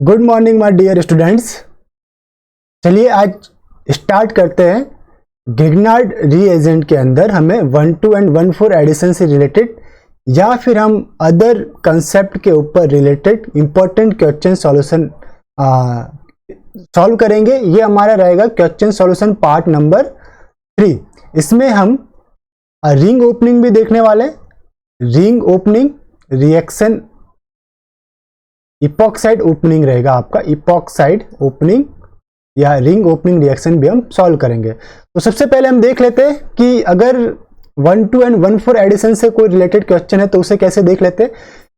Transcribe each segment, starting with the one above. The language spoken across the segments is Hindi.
Good morning my dear students. चलिए आज स्टार्ट करते हैं। गिगनार्ड रीएजेंट के अंदर हमें 1-2 एंड 1-4 एडिशन से रिलेटेड या फिर हम अदर कंसेप्ट के ऊपर related important question solution solve करेंगे। ये हमारा रहेगा क्वेश्चन सॉल्यूशन पार्ट नंबर 3। इसमें हम रिंग ओपनिंग भी देखने वाले, ring opening reaction, epoxide opening रहेगा आपका, इपॉक्साइड ओपनिंग या रिंग ओपनिंग रिएक्शन भी हम सॉल्व करेंगे। तो सबसे पहले हम देख लेते हैं कि अगर 1-2 एंड 1-4 एडिशन से कोई रिलेटेड क्वेश्चन है तो उसे कैसे देख लेते हैं।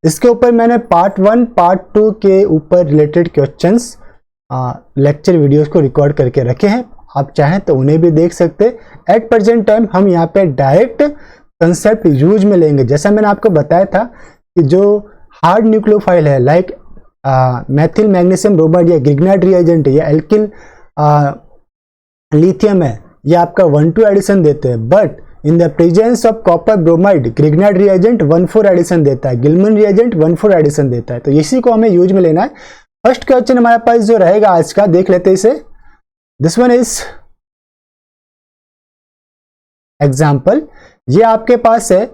इसके ऊपर मैंने पार्ट 1 पार्ट 2 के ऊपर रिलेटेड क्वेश्चंस लेक्चर वीडियोस को रिकॉर्ड करके रखे हैं, आप चाहें तो उन्हें भी देख सकते हैं। एट प्रेजेंट टाइम हम यहाँ पे डायरेक्ट कंसेप्ट यूज में लेंगे। जैसा मैंने आपको बताया था कि जो हार्ड न्यूक्लियोफाइल है लाइक मैथिल मैग्नीशियम ब्रोमाइड या गिगनार्ड रिएजेंट या एल्किल लिथियम है, ये आपका 1-2 एडिशन देते हैं, but in the presence of copper bromide Grignard reagent 1-4 addition देता है, गिलमन रिएजेंट 1-4 एडिशन देता है। तो इसी को हमें यूज में लेना है। फर्स्ट क्वेश्चन हमारे पास जो रहेगा आज का, देख लेते हैं इसे। This one is example. ये आपके पास है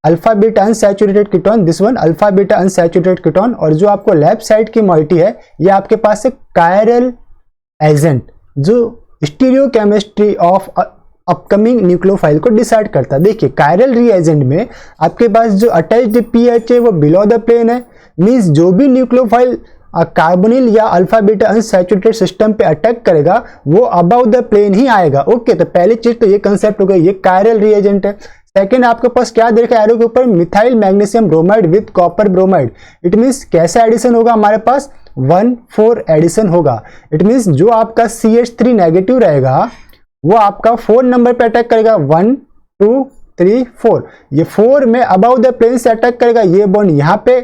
alpha beta unsaturated ketone, this one alpha beta unsaturated ketone, और जो आपको लेफ्ट साइड की मॉइटी है ये आपके पास है कायरल एजेंट, जो स्टीरियोकेमिस्ट्री ऑफ अपकमिंग न्यूक्लियोफाइल को डिसाइड करता है। देखिए कायरल रीएजेंट में आपके पास जो अटैच्ड पीएच है वो बिलो द प्लेन है, मींस जो भी न्यूक्लियोफाइल कार्बोनिल या अल्फा बीटा अनसैचुरेटेड सिस्टम पे अटैक करेगा वो अबव द प्लेन ही आएगा। ओके, तो पहली चीज तो ये कंसेप्ट हो गया, ये कायरल रीएजेंट है। सेकेंड आपके पास क्या दे रखा है एरो के ऊपर, methyl magnesium bromide with copper bromide. It means कैसा एडिशन होगा हमारे पास, 1-4 एडिशन होगा। इट मींस जो आपका CH3 नेगेटिव रहेगा वो आपका 4 नंबर पे अटैक करेगा, 1 2 3 4। ये 4 में अबव द प्लेन से अटैक करेगा, ये बॉन्ड यहाँ पे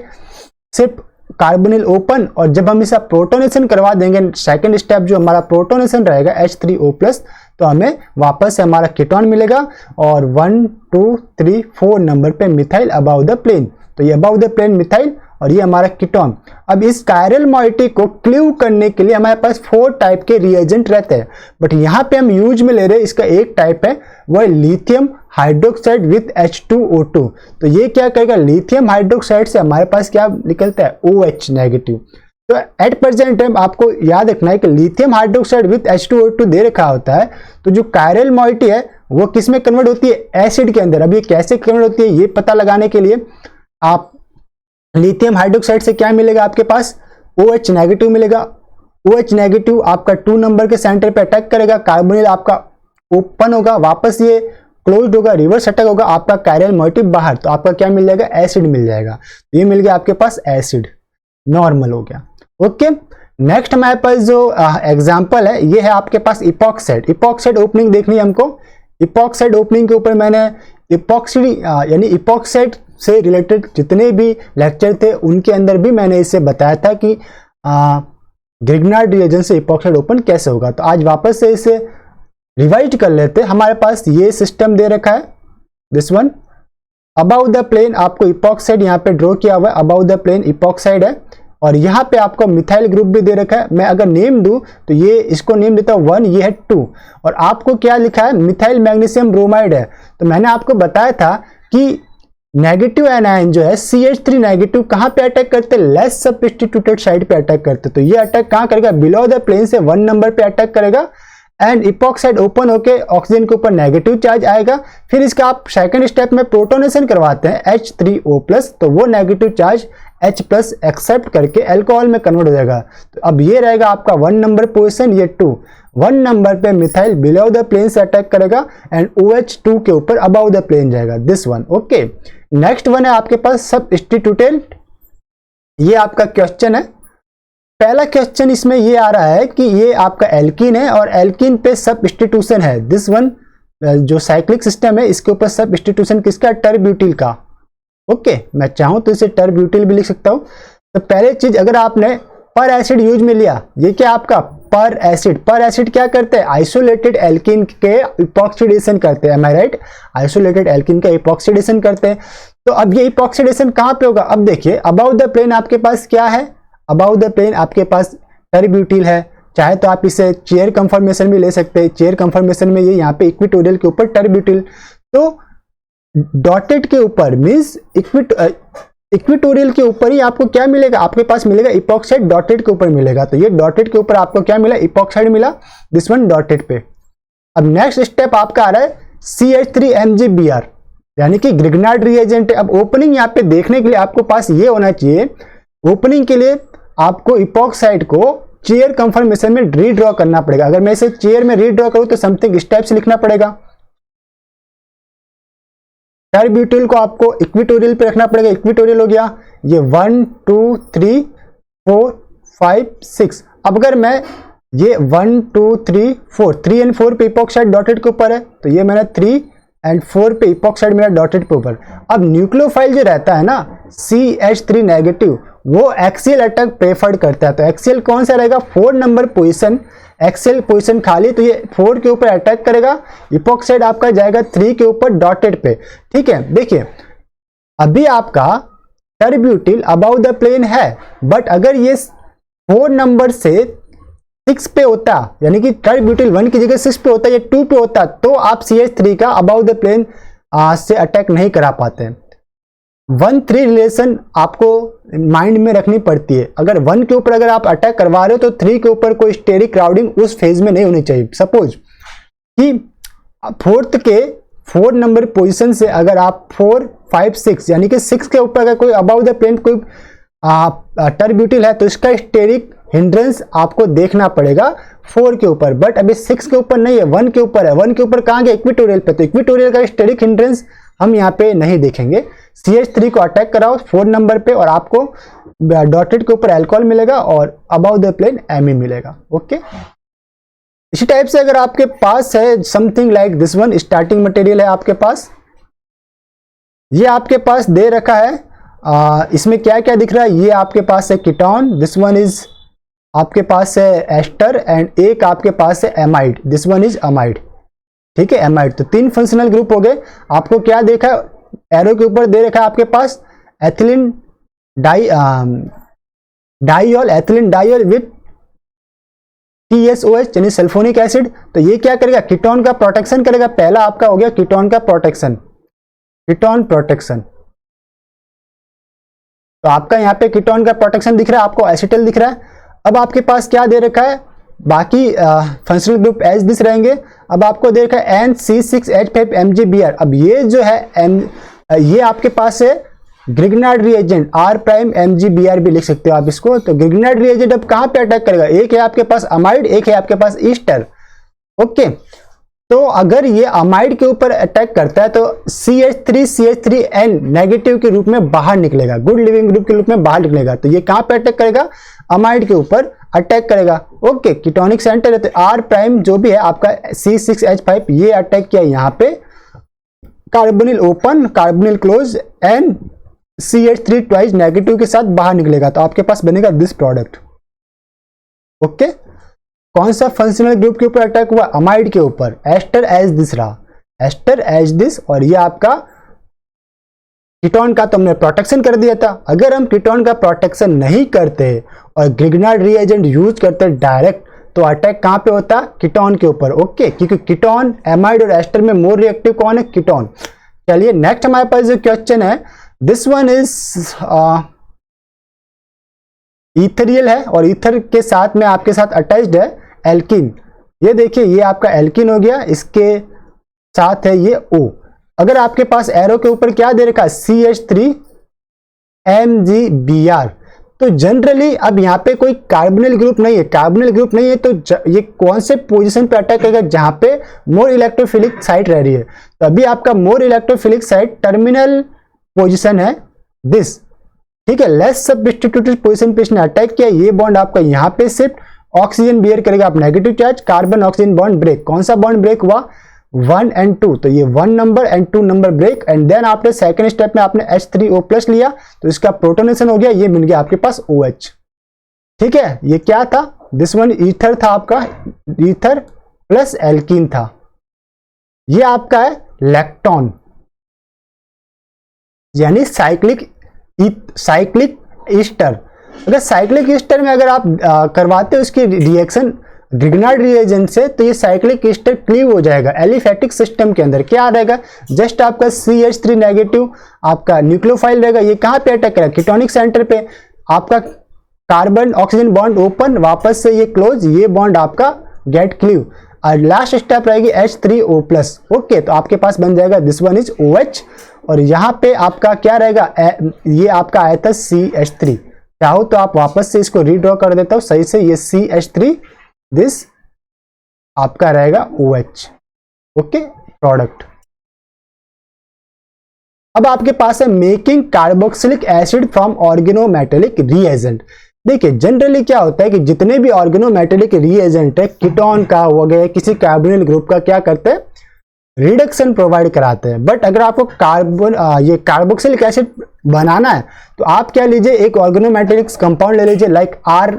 सिर्फ कार्बोनिल ओपन, और जब हम इसे प्रोटोनेशन करवा देंगे सेकंड स्टेप जो हमारा प्रोटोनेशन रहेगा H3O+, तो हमें वापस से हमारा कीटोन मिलेगा और 1 2 3 4 नंबर पे मिथाइल अबव द प्लेन। तो ये अबव द प्लेन मिथाइल और ये हमारा कीटोन। अब इस कायरल मॉइटी को क्लीव करने के लिए हमारे पास 4 टाइप के रिएजेंट रहते हैं, बट यहाँ पे हम यूज में ले रहे हैं इसका एक टाइप है, वो है लिथियम हाइड्रोक्साइड विथ H2O2। तो ये क्या करेगा, लिथियम हाइड्रोक्साइड से हमारे पास क्या निकलता है, OH नेगेटिव। तो एट प्रेजेंट टाइम आपको याद रखना है कि लिथियम हाइड्रोक्साइड विथ H2O2 दे रखा होता है, तो जो कायरल मॉइटी है वो किस में कन्वर्ट होती है, एसिड के अंदर। अब ये कैसे कन्वर्ट होती है ये पता लगाने के लिए आप लिथियम हाइड्रोक्साइड से क्या मिलेगा आपके पास, OH नेगेटिव मिलेगा। OH नेगेटिव आपका 2 नंबर के सेंटर पे अटैक करेगा, कार्बोनिल आपका ओपन होगा, वापस ये क्लोज्ड होगा, रिवर्स अटैक होगा, आपका कायरल मॉइटी बाहर, तो आपका क्या मिल जाएगा, एसिड मिल जाएगा। तो ये मिल गया आपके पास एसिड, नॉर्मल हो गया। ओके, नेक्स्ट हमारे पास जो एग्जांपल है ये है आपके पास इपॉक्साइड। इपॉक्साइड ओपनिंग देखनी है हमको। इपॉक्साइड ओपनिंग के ऊपर मैंने इपॉक्सी यानी इपॉक्साइड से रिलेटेड जितने भी लेक्चर थे उनके अंदर भी मैंने इसे बताया था कि गिगनार्ड रिएजेंट से इपॉक्साइड ओपन कैसे होगा। तो आज वापस से इसे रिवाइज कर लेते हैं। हमारे पास ये सिस्टम दे रखा है, this one above the plane, आपको इपॉक्साइड यहाँ पे ड्रॉ किया हुआ है, अबाउ द प्लेन इपॉक्साइड है, और यहाँ पे आपको मिथाइल ग्रुप भी दे रखा है। मैं अगर नेम दूं तो ये इसको नेम देता हूं 1, ये है 2, और आपको क्या लिखा है, मिथाइल मैग्नीशियम ब्रोमाइड है। तो मैंने आपको बताया था कि नेगेटिव एनायन जो है CH3 नेगेटिव कहां पे अटैक करते हैं, लेस सब्स्टिट्यूटेड साइड पे अटैक करते। तो ये अटैक कहां करेगा, बिलो द प्लेन से 1 नंबर पे अटैक करेगा, एंड इपॉक्साइड ओपन होके ऑक्सीजन के ऊपर नेगेटिव चार्ज आएगा। फिर इसका आप सेकंड स्टेप में प्रोटोनेशन करवाते हैं H3O+, तो वो नेगेटिव चार्ज H+ एक्सेप्ट करके अल्कोहल में कन्वर्ट हो जाएगा। तो अब ये रहेगा आपका 1 नंबर पोजीशन, ये 2 1 नंबर पे मिथाइल बिलो द प्लेन से अटैक करेगा एंड OH2 के ऊपर अबव द प्लेन जाएगा, this one. Okay, next one है आपके पास सब्स्टिट्यूटेंट। ये आपका क्वेश्चन है। पहला क्वेश्चन इसमें ये आ रहा है कि ये आपका एल्कीन है और एल्कीन पे सब्स्टिट्यूशन है, दिस वन। जो साइक्लिक सिस्टम है इसके ऊपर सब्स्टिट्यूशन किसका, टर्ब्यूटिल का। ओके, मैं चाहूं तो इसे टर्ब्यूटिल भी लिख सकता हूं। तो पहले चीज, अगर आपने पर एसिड यूज में लिया, ये क्या आपका पर एसिड। पर एसिड क्या करते हैं, आइसोलेटेड एल्कीन के इपॉक्सीडेशन करते हैं, एम आई राइट, आइसोलेटेड एल्कीन का इपॉक्सीडेशन करते हैं। तो अब ये इपॉक्सीडेशन कहां पे होगा, अब देखिए अबाउ द प्लेन आपके पास क्या है, अबाउट द प्लेन आपके पास टर्ब्यूटिल है, चाहे तो आप इसे चेयर कंफर्मेशन में ले सकते हैं। चेयर कंफर्मेशन में ये यहाँ पे इक्वेटोरियल के ऊपर टर्ब्यूटिल, तो डॉटेड के ऊपर मींस इक्वेटोरियल के ऊपर ही आपको क्या मिलेगा, आपके पास मिलेगा इपॉक्साइड, डॉटेड के ऊपर मिलेगा। तो ये डॉटेड के ऊपर आपको क्या मिला, इपॉक्साइड मिला, दिस वन डॉटेड पे। अब नेक्स्ट स्टेप आपका आ रहा है CH3MgBr, यानी कि ग्रिग्नार्ड रिएजेंट। अब ओपनिंग यहाँ पे देखने के लिए आपको पास ये होना चाहिए, ओपनिंग के लिए आपको इपॉक्साइड को चेयर कंफर्मेशन में रीड्रॉ करना पड़ेगा। अगर मैं इसे चेयर में रीड्रॉ करूं तो समथिंग इस टाइप से लिखना पड़ेगा। टर्ब्यूटिल को आपको इक्वेटोरियल पे रखना पड़ेगा, इक्वेटोरियल हो गया ये 1 2 3 4 5 6। अब अगर मैं ये 1 2 3 4 3 एंड 4 पे इपॉक्साइड डॉटेड के ऊपर है, तो ये मैंने 3 एंड 4 पे इपॉक्साइड मेरा डॉटेड पे ऊपर। अब न्यूक्लियोफाइल जो रहता है ना CH3 नेगेटिव, वो एक्सियल अटैक प्रेफर्ड करता है। तो एक्सियल कौन सा रहेगा, 4 नंबर पोजीशन, एक्सियल पोजीशन खाली, तो ये 4 के ऊपर अटैक करेगा, इपॉक्साइड आपका जाएगा 3 के ऊपर डॉटेड पे। ठीक है, देखिए अभी आपका टर्ब्यूटिल अबाउट द प्लेन है, बट अगर ये 4 नंबर से 6 पे होता, यानी कि टर्ब्यूटिल 1 की जगह 6 पे होता या 2 पे होता, तो आप CH3 का अबाउट द प्लेन से अटैक नहीं करा पाते। 1-3 रिलेशन आपको माइंड में रखनी पड़ती है। अगर 1 के ऊपर अगर आप अटैक करवा रहे हो तो 3 के ऊपर कोई स्टेरिक क्राउडिंग उस फेज में नहीं होनी चाहिए। सपोज कि 4th के 4 नंबर पोजीशन से अगर आप 4 5 6 यानी कि 6 के ऊपर अगर कोई अबाउट द प्लेन कोई टर्ब्यूटिल है, तो इसका स्टेरिक हिंड्रेंस आपको देखना पड़ेगा 4 के ऊपर, बट अभी 6 के ऊपर नहीं है, 1 के ऊपर है। 1 के ऊपर कहां गया, इक्वेटोरियल पे, तो इक्वेटोरियल का स्टेरिक हिंड्रेंस हम यहाँ पे नहीं देखेंगे। CH3 को अटैक कराओ 4 नंबर पे और आपको डॉटेड के ऊपर अल्कोहल मिलेगा और अबाउट द प्लेन Ame मिलेगा। ओके, इसी टाइप से अगर आपके पास है something like this one, starting material है आपके पास, ये आपके पास दे रखा है। इसमें क्या क्या दिख रहा है, ये आपके पास है कीटोन, दिस वन इज आपके पास है एस्टर, एंड एक आपके पास है amide, this one is amide. ठीक है, एमाइड। तो 3 फंक्शनल ग्रुप हो गए। आपको क्या देखा, एरो के ऊपर दे रखा है आपके पास ethylene diol, ethylene diol with TSOH यानी सल्फोनिक एसिड। तो ये क्या करेगा, कीटोन का प्रोटेक्शन करेगा। पहला आपका हो गया कीटोन का प्रोटेक्शन, कीटोन प्रोटेक्शन। तो आपका यहाँ पे कीटोन का प्रोटेक्शन दिख रहा है, आपको एसिटल दिख रहा है। अब आपके पास क्या दे रखा है, बाकी फंक्शनल ग्रुप एज दिस रहेंगे। अब आपको दे रखा है NC6H5MgBr। अब ये जो है ये आपके पास है ग्रिग्नार्ड रिएजेंट, R'-MgBr भी लिख सकते हो आप इसको। तो ग्रिग्नार्ड रिएजेंट अब कहां पे अटैक करेगा, एक है आपके पास अमाइड, एक है आपके पास ईस्टर। ओके, तो अगर ये अमाइड के ऊपर अटैक करता है तो CH3N नेगेटिव के रूप में बाहर निकलेगा, गुड लिविंग ग्रुप के रूप में बाहर निकलेगा। तो ये कहां पे अटैक करेगा, अमाइड के ऊपर अटैक करेगा। ओके, कीटोनिक सेंटर है, तो R' जो भी है आपका C6H5, ये अटैक किया यहाँ पे, carbonyl open, carbonyl close, and CH3 twice negative के साथ बाहर निकलेगा। तो आपके पास बनेगा दिस प्रोडक्ट। ओके, कौन सा फंक्शनल ग्रुप के ऊपर अटैक हुआ, अमाइड के ऊपर, एस्टर एज दिस रहा, एस्टर एज दिस। और ये आपका कीटोन का तो हमने प्रोटेक्शन कर दिया था। अगर हम कीटोन का प्रोटेक्शन नहीं करते और ग्रिग्नार्ड रिएजेंट यूज करते डायरेक्ट, तो अटैक कहां पे होता, कीटोन के ऊपर। ओके, क्योंकि कीटोन, एमाइड और एस्टर में मोर रिएक्टिव कौन है, कीटोन। चलिए नेक्स्ट हमारे पास जो क्वेश्चन है, दिस वन इज इथेरियल है और ईथर के साथ में आपके साथ अटैच्ड है एल्किन। ये देखिए, ये आपका एल्किन हो गया, इसके साथ है ये O। अगर आपके पास एरो के ऊपर क्या दे रखा है, CH3MgBr। तो जनरली अब यहाँ पे कोई कार्बोनिल ग्रुप नहीं है, कार्बोनिल ग्रुप नहीं है, तो ये कौन से पोजीशन पे अटैक करेगा, जहां पे मोर इलेक्ट्रोफिलिक साइट रह रही है। तो अभी आपका मोर इलेक्ट्रोफिलिक साइट टर्मिनल पोजीशन है दिस। ठीक है, लेस सब्स्टिट्यूटेड पोजीशन पे इसने अटैक किया, ये बॉन्ड आपका यहाँ पे शिफ्ट, ऑक्सीजन बियर करेगा आप negative charge, carbon oxygen bond break. कौन सा बॉन्ड ब्रेक हुआ, 1 and 2। तो ये 1 number and 2 number break, and then आपने सेकंड स्टेप में आपने H3O+ लिया, तो इसका प्रोटोनेशन हो गया, ये मिल गया आपके पास OH। ठीक है, ये क्या था, दिस वन ईथर था आपका, ईथर प्लस एल्कीन था। ये आपका है लैक्टोन, यानी साइक्लिक ईस्टर। अगर साइक्लिक ईस्टर में अगर आप करवाते हो इसकी रिएक्शन ग्रिग्नार्ड रिएजेंट से, तो ये साइक्लिक ईस्टर क्लीव हो जाएगा एलिफैटिक सिस्टम के अंदर। क्या रहेगा, जस्ट आपका CH3 नेगेटिव आपका न्यूक्लियोफाइल रहेगा, ये कहाँ पे अटैक करेगा, कीटोनिक सेंटर पे। आपका कार्बन ऑक्सीजन बॉन्ड ओपन, वापस से ये क्लोज, ये बॉन्ड आपका गेट क्लीव, और लास्ट स्टेप रहेगी H3O+। ओके, तो आपके पास बन जाएगा दिस वन इज OH, और यहाँ पे आपका क्या रहेगा, ये आपका आया था CH3। चाहो तो आप वापस से इसको रीड्रॉ कर देता हूं सही से, ये CH3, दिस आपका रहेगा OH। Okay, product. अब आपके पास है making carboxylic acid from organometallic reagent. देखिए जनरली क्या होता है कि जितने भी ऑर्गेनोमेटेलिक रिएजेंट है, कीटोन का हो गया, किसी कार्बोनिल ग्रुप का, क्या करते हैं, रिडक्शन प्रोवाइड कराते हैं। बट अगर आपको ये कार्बोक्सिलिक एसिड बनाना है, तो आप क्या लीजिए, एक ऑर्गेनोमेटेलिक कंपाउंड ले लीजिए, लाइक R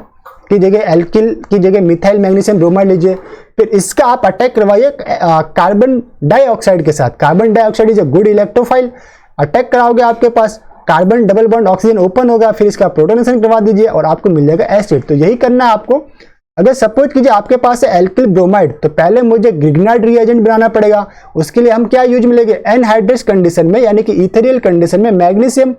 की जगह एल्किल की जगह मिथाइल मैग्नीशियम ब्रोमाइड लीजिए, फिर इसका आप अटैक करवाइए कार्बन डाइऑक्साइड के साथ। Carbon dioxide is a good electrophile, attack कराओगे आपके पास carbon double bond oxygen open होगा, फिर इसका प्रोटोनेशन करवा दीजिए और आपको मिल जाएगा एसिड। तो यही करना है आपको। अगर सपोज कीजिए आपके पास है एल्किल ब्रोमाइड, तो पहले मुझे ग्रिग्नार्ड रिएजेंट बनाना पड़ेगा। उसके लिए हम क्या यूज मिलेंगे, एनहाइड्रस कंडीशन में, यानी कि इथेरियल कंडीशन में मैग्नीशियम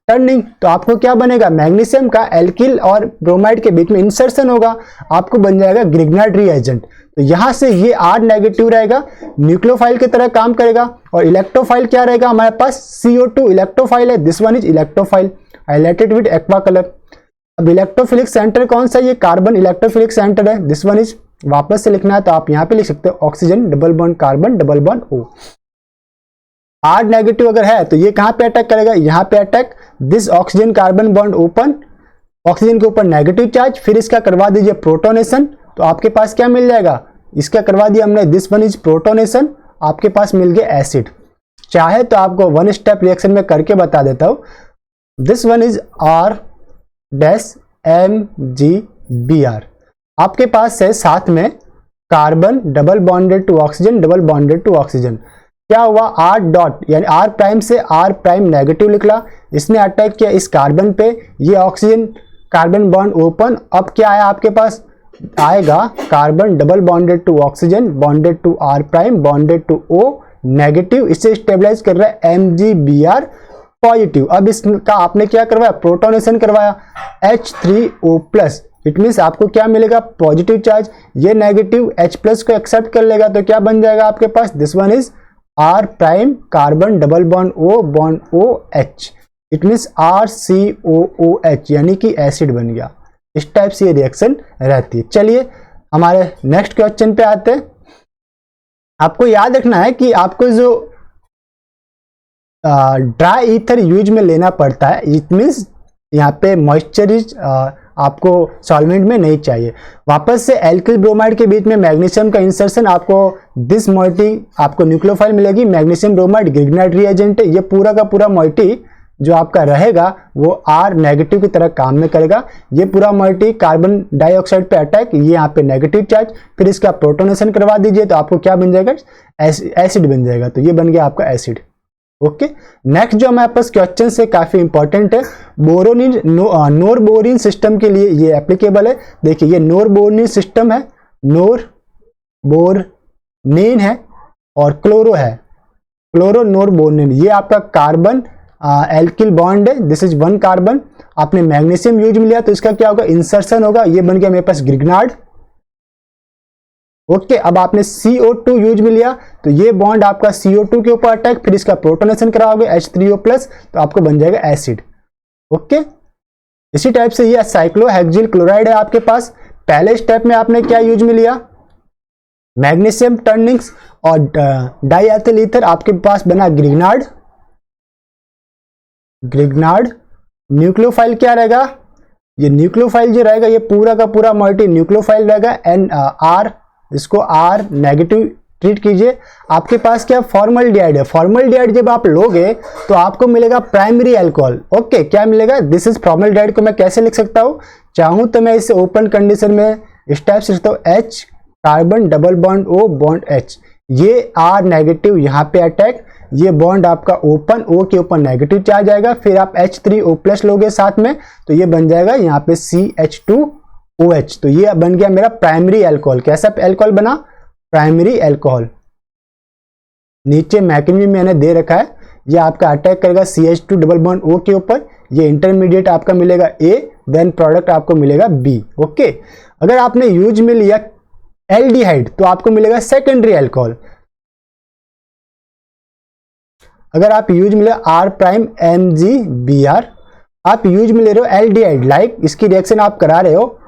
टर्निंग। तो आपको क्या बनेगा, मैग्नीशियम का एल्किल और ब्रोमाइड के बीच में इंसर्शन होगा, आपको बन जाएगा ग्रिग्नार्ड रिएजेंट। तो यहां से ये R नेगेटिव रहेगा, न्यूक्लियोफाइल की तरह काम करेगा, और इलेक्ट्रोफाइल क्या रहेगा हमारे पास, CO2 इलेक्ट्रोफाइल है, this one is electrophile, highlighted with aqua colour. अब इलेक्ट्रोफिलिक सेंटर कौन सा, ये कार्बन इलेक्ट्रोफिलिक सेंटर है, दिस वन इज, वापस से लिखना है तो आप यहां पे लिख सकते हो oxygen double bond carbon double bond O। R negative अगर है तो ये कहां पे अटैक करेगा, यहां पे attack, this oxygen carbon bond open, oxygen के ऊपर नेगेटिव चार्ज, फिर इसका करवा दीजिए प्रोटोनेशन, तो आपके पास क्या मिल जाएगा, इसका करवा दिया हमने, दिस वन इज प्रोटोनेशन, आपके पास मिल गया एसिड। चाहे तो आपको वन स्टेप रिएक्शन में करके बता देता हूं, दिस वन इज R-MgBr, आपके पास है साथ में carbon double bonded to oxygen, double bonded to oxygen. क्या हुआ, R डॉट यानी R प्राइम से R प्राइम नेगेटिव निकला, इसने अटैक किया इस कार्बन पे, ये ऑक्सीजन कार्बन बॉन्ड ओपन, अब क्या आया आपके पास, आएगा carbon double bonded to oxygen bonded to R prime bonded to O negative, इसे स्टेबलाइज कर रहा है MgBr पॉजिटिव। अब इसका आपने क्या करवाया, प्रोटोनेशन करवाया H3O+, इट मीन्स आपको क्या मिलेगा, पॉजिटिव चार्ज, ये नेगेटिव H+ को एक्सेप्ट कर लेगा, तो क्या बन जाएगा आपके पास, this one is R prime carbon double bond O bond OH, it means RCOOH, यानी कि एसिड बन गया। इस टाइप से ये रिएक्शन रहती है। चलिए हमारे नेक्स्ट क्वेश्चन पे आते हैं। आपको याद रखना है कि आपको जो ड्राई ईथर यूज में लेना पड़ता है, इट मीन्स यहाँ पे मॉइस्चरीज आपको सॉल्वेंट में नहीं चाहिए। वापस से एल्किल ब्रोमाइड के बीच में मैग्नीशियम का इंसर्शन, आपको दिस मॉइटी आपको न्यूक्लियोफाइल मिलेगी, मैग्नीशियम ब्रोमाइड ग्रिग्नार्ड रिएजेंट है, ये पूरा का पूरा मॉइटी जो आपका रहेगा वो R नेगेटिव की तरह काम में करेगा। ये पूरा मॉइटी कार्बन डाइऑक्साइड पे अटैक, ये यहाँ पे नेगेटिव चार्ज, फिर इसका प्रोटोनेशन करवा दीजिए तो आपको क्या बन जाएगा, एसिड बन जाएगा। तो ये बन गया आपका एसिड। ओके, नेक्स्ट जो हमारे पास क्वेश्चन है काफी इंपॉर्टेंट है, बोरोनिन नोरबोरिन सिस्टम के लिए ये एप्लीकेबल है। देखिए ये नोरबोरिन सिस्टम है, नोरबोरनिन है और क्लोरो है, क्लोरो नोरबोरनिन, ये आपका कार्बन एल्किल बॉन्ड है, दिस इज वन कार्बन। आपने मैग्नीशियम यूज लिया तो इसका क्या होगा, इंसर्शन होगा, ये बन गया मेरे पास ग्रिग्नार्ड। ओके, अब आपने CO2 यूज में लिया तो ये बॉन्ड आपका CO2 के ऊपर अटैक, फिर इसका प्रोटोनेशन कराओगे H3O+, तो आपको बन जाएगा एसिड। ओके, इसी टाइप से ये साइक्लोहेक्सिल क्लोराइड है आपके पास। पहले स्टेप में आपने क्या यूज में लिया, मैग्नीशियम टर्निंग्स और डाइएथिल ईथर, आपके पास बना ग्रिग्नार्ड। न्यूक्लियोफाइल क्या रहेगा, ये न्यूक्लियोफाइल जो रहेगा ये पूरा का पूरा मॉइटी न्यूक्लियोफाइल रहेगा, R, इसको R नेगेटिव ट्रीट कीजिए। आपके पास क्या फॉर्मल्डिहाइड है, फॉर्मल्डिहाइड जब आप लोगे तो आपको मिलेगा प्राइमरी अल्कोहल। ओके, क्या मिलेगा, दिस इज फॉर्मल्डिहाइड को मैं कैसे लिख सकता हूं, चाहूं तो मैं इसे ओपन कंडीशन में इस टाइप से लिखता हूं, H carbon double bond O bond H, ये R नेगेटिव यहाँ पे अटैक, ये बॉन्ड आपका ओपन, O के ऊपर नेगेटिव चार्ज आएगा, फिर आप H3O+ लोगे साथ में तो ये बन जाएगा यहाँ पे CH2OH। तो ये बन गया मेरा प्राइमरी अल्कोहल। कैसा अल्कोहल बना? Primary alcohol. नीचे मैकेनिज्म मैंने दे रखा है, ये आपका अटैक करेगा CH2 डबल बॉन्ड O के ऊपर, ये इंटरमीडिएट आपका मिलेगा A, देन प्रोडक्ट आपको मिलेगा B। ओके, अगर आपने यूज में लिया एल्डिहाइड तो आपको मिलेगा सेकेंडरी अल्कोहल। अगर आप यूज में ले R'MgBr, आप यूज में ले रहे हो एल्डिहाइड, लाइक इसकी रिएक्शन आप करा रहे हो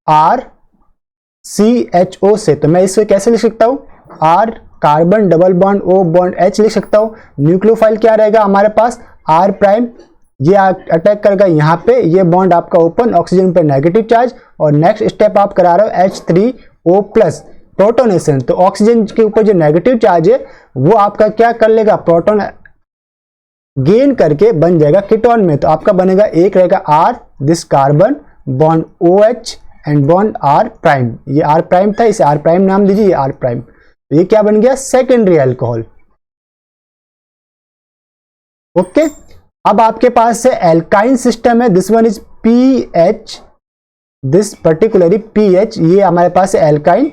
RCHO से, तो मैं इसे कैसे लिख सकता हूं? R carbon double bond O bond H लिख सकता हूं। न्यूक्लियोफाइल क्या रहेगा हमारे पास? R', ये अटैक करेगा यहाँ पे, ये बॉन्ड आपका ओपन, ऑक्सीजन पे नेगेटिव चार्ज, और नेक्स्ट स्टेप आप करा रहे हो H3O+ प्रोटोनेशन। तो ऑक्सीजन के ऊपर जो नेगेटिव चार्ज है वो आपका क्या कर लेगा? प्रोटोन गेन करके बन जाएगा कीटोन में। तो आपका बनेगा, एक रहेगा R, this carbon bond OH and bond R', ये R' था, इसे R' नाम दीजिए, ये R'। तो ये क्या बन गया? Secondary alcohol. ओके, अब आपके पास है एल्काइन सिस्टम है, this one is PH, this particularly PH, ये हमारे पास है एल्काइन।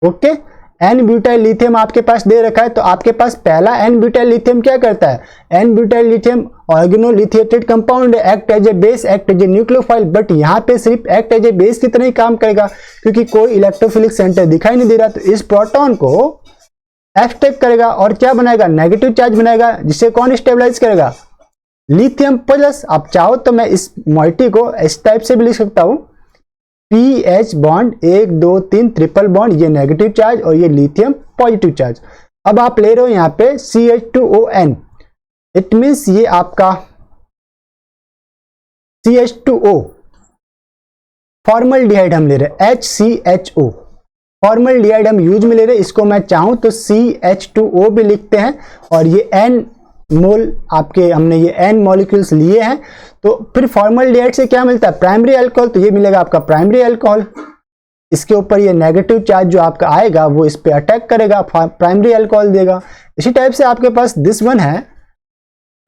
ओके, N-ब्यूटाइल लिथियम आपके पास दे रखा है, तो आपके पास पहला N-ब्यूटाइल लिथियम क्या करता है? N-ब्यूटाइल लिथियम ऑर्गेनोलिथिएटेड कंपाउंड है, act as a base, act as a nucleophile, but यहाँ पे सिर्फ एक्ट एज ए बेस की तरह ही काम करेगा, क्योंकि कोई इलेक्ट्रोफिलिक सेंटर दिखाई नहीं दे रहा। तो इस प्रोटॉन को एक्सटेक करेगा और क्या बनाएगा? नेगेटिव चार्ज बनाएगा, जिसे कौन स्टेबलाइज करेगा? Lithium plus. आप चाहो तो मैं इस मॉइटी को इस टाइप से भी लिख सकता हूं, PH बॉन्ड 1 2 3 ट्रिपल बॉन्ड, ये नेगेटिव चार्ज और ये लिथियम पॉजिटिव चार्ज। अब आप ले रहे हो यहाँ पे CH2ON, इट मीन्स ये आपका CH2O, फॉर्मल्डिहाइड हम ले रहे हैं HCHO, फॉर्मल्डिहाइड हम यूज में ले रहे हैं। इसको मैं चाहूं तो CH2O भी लिखते हैं, और ये N मोल आपके, हमने ये N मॉलिक्यूल्स लिए हैं। तो फिर फॉर्मल्डिहाइड से क्या मिलता है? प्राइमरी अल्कोहल, तो ये मिलेगा आपका प्राइमरी अल्कोहल। इसके ऊपर ये नेगेटिव चार्ज जो आपका आएगा वो इस पे अटैक करेगा, प्राइमरी अल्कोहल देगा। इसी टाइप से आपके पास दिस वन है,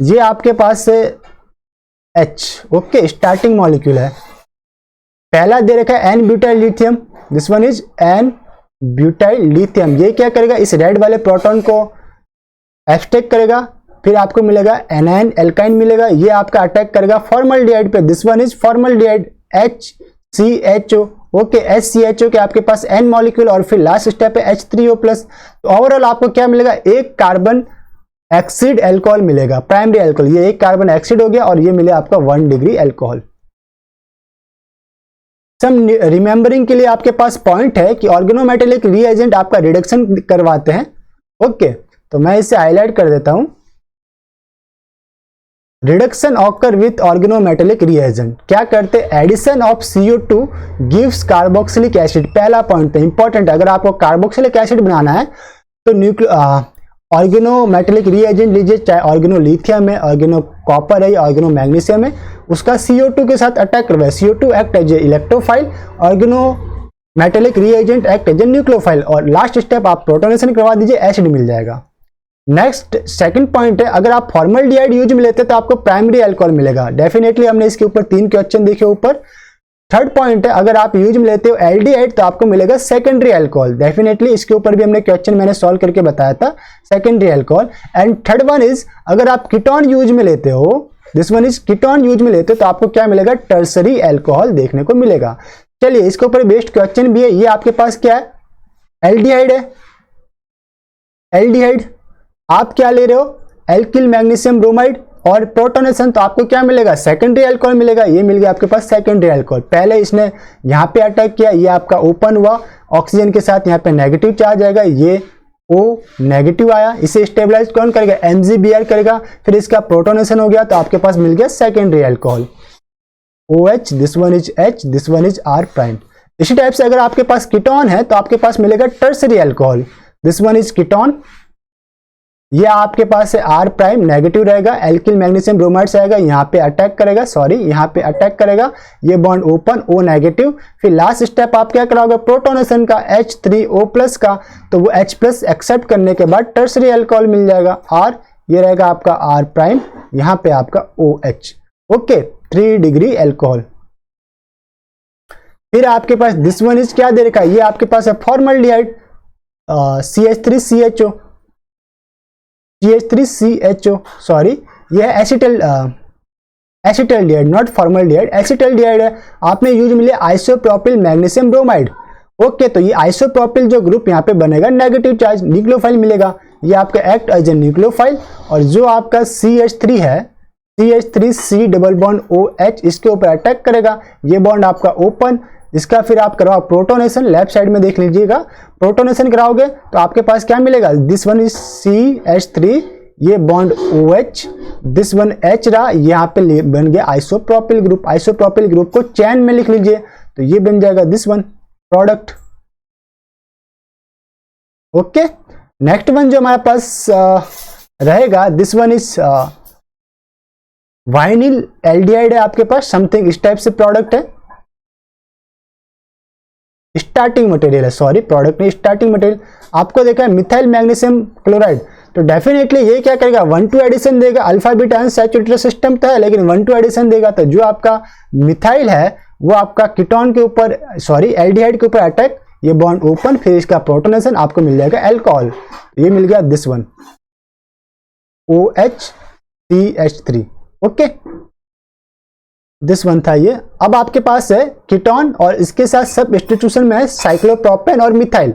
ये आपके पास से H, ओके, स्टार्टिंग मॉलिक्यूल है। पहला दे रखा है N-ब्यूटाइल lithium, this one is butyl lithium. ये क्या करेगा? इस रेड वाले प्रोटॉन को एक्सटेक करेगा, फिर आपको मिलेगा एनायन एल्काइन मिलेगा, ये आपका अटैक करेगा फॉर्मल्डिहाइड पे, this one is formaldehyde HCHO। Okay, HCHO के आपके पास N मॉलिक्यूल, और फिर लास्ट स्टेप है H3O+। तो ओवरऑल आपको क्या मिलेगा? एक कार्बन एक्सिड अल्कोहल मिलेगा, प्राइमरी अल्कोहल। ये एक कार्बन एक्सिड हो गया, और ये मिले आपका 1 डिग्री अल्कोहल। सम रिमेंबरिंग के लिए आपके पास पॉइंट है कि ऑर्गेनोमेटेलिक रिएजेंट आपका रिडक्शन करवाते हैं। ओके, तो मैं इसे हाईलाइट कर देता हूं। Reduction occur with organometallic reagent क्या करते? Addition of CO2 gives carboxylic acid. पहला पॉइंट है इंपॉर्टेंट, अगर आपको कार्बोक्सिलिक एसिड बनाना है तो ऑर्गेनोमेटेलिक रिएजेंट लीजिए, चाहे ऑर्गेनोलिथियम है, ऑर्गेनो कॉपर है या ऑर्गेनो मैग्नीशियम है, उसका CO2 के साथ अटैक करवाए। CO2 act as a electrophile, organometallic reagent act as a nucleophile, और लास्ट स्टेप आप प्रोटोनेशन करवा दीजिए, एसिड मिल जाएगा। नेक्स्ट सेकंड पॉइंट है, अगर आप फॉर्मल्डिहाइड यूज में लेते तो आपको प्राइमरी अल्कोहल मिलेगा। डेफिनेटली हमने इसके ऊपर 3 क्वेश्चन देखे ऊपर। थर्ड पॉइंट है, अगर आप यूज में लेते हो एल्डिहाइड तो आपको मिलेगा सेकेंडरी अल्कोहल। डेफिनेटली इसके ऊपर भी हमने क्वेश्चन मैंने सॉल्व करके बताया था, secondary alcohol. And third one is, अगर आप कीटोन यूज में लेते हो, this one is ketone use में लेते हो, तो आपको क्या मिलेगा? टर्सरी अल्कोहल देखने को मिलेगा। चलिए, इसके ऊपर बेस्ड क्वेश्चन भी है। ये आपके पास क्या है? एल्डिहाइड है। एल्डिहाइड आप क्या ले रहे हो? एल्किल मैग्नीशियम ब्रोमाइड, और प्रोटोनेशन तो आपको क्या मिलेगा? सेकेंडरी अल्कोहल मिलेगा। ये मिल गया आपके पास सेकेंडरी अल्कोहल। पहले इसने यहाँ पे अटैक किया, ये आपका ओपन हुआ, ऑक्सीजन के साथ यहाँ पे नेगेटिव चार्ज आएगा, ये O नेगेटिव आया, इसे स्टेबलाइज कौन करेगा? MgBr करेगा, फिर इसका प्रोटोनेशन हो गया, तो आपके पास मिल गया secondary alcohol OH, this one is H, this one is R'। इसी टाइप से अगर आपके पास कीटोन है तो आपके पास मिलेगा tertiary alcohol, this one is ketone, ये आपके पास है R प्राइम नेगेटिव रहेगा, एल्किल मैग्नीशियम ब्रोमाइड आएगा, यहाँ पे अटैक करेगा, सॉरी यहाँ पे अटैक करेगा, ये बॉन्ड ओपन O नेगेटिव। फिर लास्ट स्टेप आप क्या कराओगे प्रोटोनेशन का H3O+ का, तो वो H+ एक्सेप्ट करने के बाद टर्सरी अल्कोहल मिल जाएगा और ये रहेगा आपका R प्राइम, यहाँ पे आपका OH। Okay, 3 degree alcohol. फिर आपके पास दिस वन इज क्या दे रखा है, ये आपके पास है फॉर्मल्डिहाइड CH3CHO, सॉरी ये है एसिटल्डिहाइड, नॉट फॉर्मल्डिहाइड, एसिटल्डिहाइड है। आपने यूज मिले आइसोप्रोपिल मैग्नीशियम ब्रोमाइड। ओके, तो ये आइसोप्रोपिल जो ग्रुप यहाँ पे बनेगा नेगेटिव चार्ज न्यूक्लियोफाइल मिलेगा, ये आपका एक्ट एज ए न्यूक्लियोफाइल। और जो आपका CH3 है, CH3C डबल बॉन्ड OH, इसके ऊपर अटैक करेगा, ये बॉन्ड आपका ओपन, इसका फिर आप कराओ प्रोटोनेशन, लेफ्ट साइड में देख लीजिएगा, प्रोटोनेशन कराओगे तो आपके पास क्या मिलेगा, दिस वन इज CH3, ये bond OH, this one H रहा, यहाँ पे बन गया आइसोप्रोपिल ग्रुप। आइसोप्रोपिल ग्रुप को चैन में लिख लीजिए, तो ये बन जाएगा this one product. Okay, next one जो हमारे पास रहेगा, this one is vinyl aldehyde है आपके पास, समथिंग इस टाइप से प्रोडक्ट है, स्टार्टिंग मटेरियल है, सॉरी प्रोडक्ट नहीं स्टार्टिंग मटेरियल। आपको देखा है मिथाइल मैग्नीशियम क्लोराइड, तो डेफिनेटली ये क्या करेगा 1,2 एडिशन देगा। अल्फा बीटा अनसैचुरेटेड सिस्टम तो है, लेकिन 1,2 एडिशन देगा, तो जो आपका मिथाइल है वो आपका कीटोन के ऊपर, सॉरी एल्डिहाइड के ऊपर अटैक, ये बॉन्ड ओपन, फिर इसका प्रोटोनेशन, आपको मिल जाएगा अल्कोहल। ये मिल गया this one OH-CH3। Okay, this one था ये। अब आपके पास है कीटोन और इसके साथ सब्स्टिट्यूशन में है साइक्लोप्रोपेन और मिथाइल,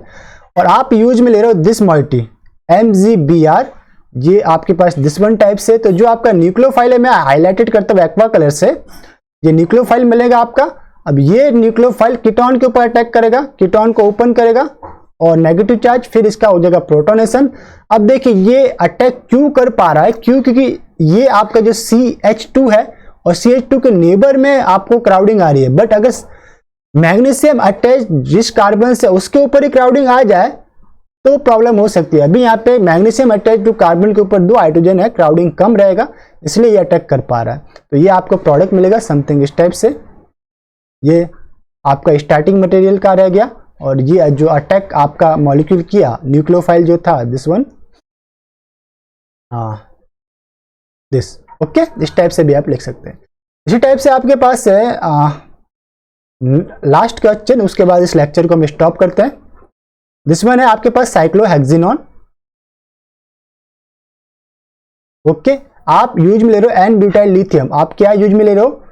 और आप यूज में ले रहे हो दिस मॉइटी MgBr, ये आपके पास दिस वन टाइप से। तो जो आपका न्यूक्लियोफाइल है, मैं हाईलाइटेड करता हूँ एक्वा कलर से, ये न्यूक्लियोफाइल मिलेगा आपका। अब ये न्यूक्लियोफाइल कीटोन के ऊपर अटैक करेगा, कीटोन को ओपन करेगा और नेगेटिव चार्ज, फिर इसका हो जाएगा प्रोटोनेशन। अब देखिए ये अटैक क्यों कर पा रहा है, क्यों, क्योंकि ये आपका जो CH2 है और CH2 के नेबर में आपको क्राउडिंग आ रही है। बट अगर मैग्नीशियम अटैच जिस कार्बन से उसके ऊपर ही क्राउडिंग आ जाए तो प्रॉब्लम हो सकती है। अभी यहाँ पे मैग्नीशियम अटैच जो कार्बन के ऊपर 2 हाइड्रोजन है, क्राउडिंग कम रहेगा, इसलिए ये अटैक कर पा रहा है। तो ये आपको प्रोडक्ट मिलेगा समथिंग इस टाइप से, ये आपका स्टार्टिंग मटेरियल का रह गया। और ये जो अटैक आपका मॉलिक्यूल किया न्यूक्लियोफाइल जो था दिस वन, दिस, ओके, इस टाइप से भी आप लिख सकते हैं। इसी टाइप से आपके पास है लास्ट क्वेश्चन, उसके बाद इस लेक्चर को हम स्टॉप करते हैं। दिस वन है आपके पास साइक्लोहेक्सिनोन। ओके, आप यूज में ले रहे हो एन ब्यूटाइल लिथियम। आप क्या यूज में ले रहे हो,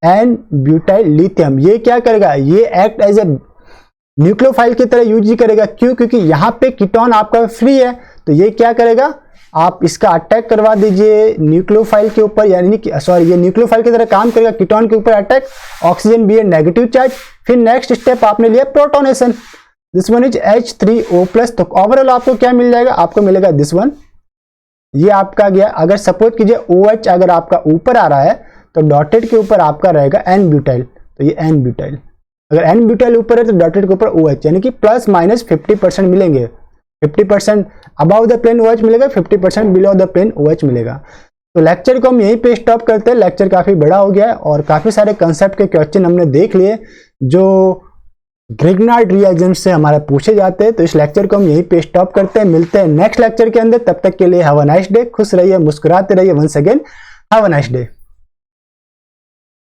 एन ब्यूटाइल लिथियम। ये क्या करेगा, ये एक्ट एज ए न्यूक्लियोफाइल की तरह यूज ही करेगा। क्यों, क्योंकि यहाँ पे कीटोन आपका फ्री है, तो ये क्या करेगा, आप इसका अटैक करवा दीजिए न्यूक्लियोफाइल के ऊपर, यानी कि सॉरी ये न्यूक्लियोफाइल की तरह काम करेगा, कीटोन के ऊपर अटैक, ऑक्सीजन भी है नेगेटिव चार्ज। फिर नेक्स्ट स्टेप आपने लिया protonation, this one is H3O+। तो ओवरऑल आपको क्या मिल जाएगा, आपको मिलेगा दिस वन, ये आपका गया। अगर सपोज कीजिए OH अगर आपका ऊपर आ रहा है तो डॉटेड के ऊपर आपका रहेगा N ब्यूटाइल, तो ये N ब्यूटाइल। अगर N ब्यूटाइल ऊपर है तो डॉटेड के ऊपर OH, यानी कि ±50% मिलेंगे। 50% अबाउ द प्लेन OH मिलेगा, 50% बिलो द प्लेन OH मिलेगा। तो लेक्चर को हम यहीं पे स्टॉप करते हैं। लेक्चर काफी बड़ा हो गया है और काफी सारे कंसेप्ट के क्वेश्चन हमने देख लिए जो ग्रिग्नार्ड रिएजेंट से हमारे पूछे जाते हैं। तो इस लेक्चर को हम यहीं पे स्टॉप करते हैं, मिलते हैं नेक्स्ट लेक्चर के अंदर। तब तक के लिए हैव अ नाइस डे, खुश रहिए, मुस्कुराते रहिए। Once again have a nice day.